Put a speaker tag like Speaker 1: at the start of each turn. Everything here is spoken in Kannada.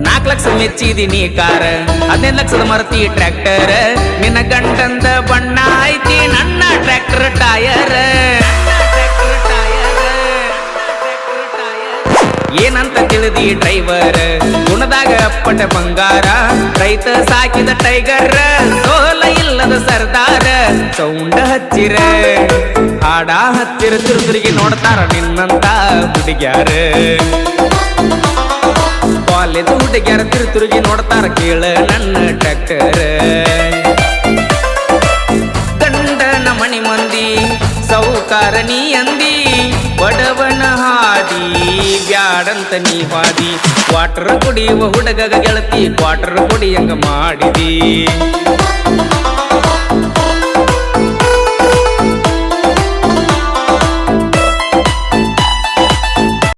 Speaker 1: 4 ಲಕ್ಷ ಮೆಚ್ಚಿದೀನಿ ಕಾರ 15 ಲಕ್ಷದ ಮರತಿ ಟ್ರ್ಯಾಕ್ಟರ್ ನಿನ್ನ ಗಂಟಂದ ಬಣ್ಣ ಐತಿ ನನ್ನ ಟ್ರ್ಯಾಕ್ಟರ್ ಟಯರ್ ಏನಂತ ತಿಳಿದಿ ಡ್ರೈವರ್ ಗುಣದಾಗ ಅಪ್ಪಟ ಬಂಗಾರ ರೈತ ಸಾಕಿದ ಟೈಗರ್ ಸೋಲ ಇಲ್ಲದ ಸರ್ದಾರ ಸೌಂಡ ಹಚ್ಚಿರ ಹಾಡ ಹಚ್ಚಿರ ತಿರುತಿರುಗಿ ನೋಡ್ತಾರ ನಿನ್ನಂತ ಹುಡುಗ್ಯಾರ ಕಾಲೇಜ್ ಹುಡುಗ್ಯಾರ ತಿರುತಿರುಗಿ ನೋಡ್ತಾರ ಕೇಳ ನನ್ನ ಟ್ರ್ಯಾಕ್ಟರ್ ಗಂಡನ ಮಣಿ ಮಂದಿ ಸೌಕಾರ ನೀ ಅಂದಿ ಬಡವನ ಹಾದಿ ಬ್ಯಾಡಂತ ನೀ ಹಾದಿ ವಾಟರ್ ಕುಡಿಯುವ ಹುಡುಗಗ ಗೆಳತಿ ವಾಟರ್ ಕುಡಿಯಂಗ ಮಾಡಿದಿ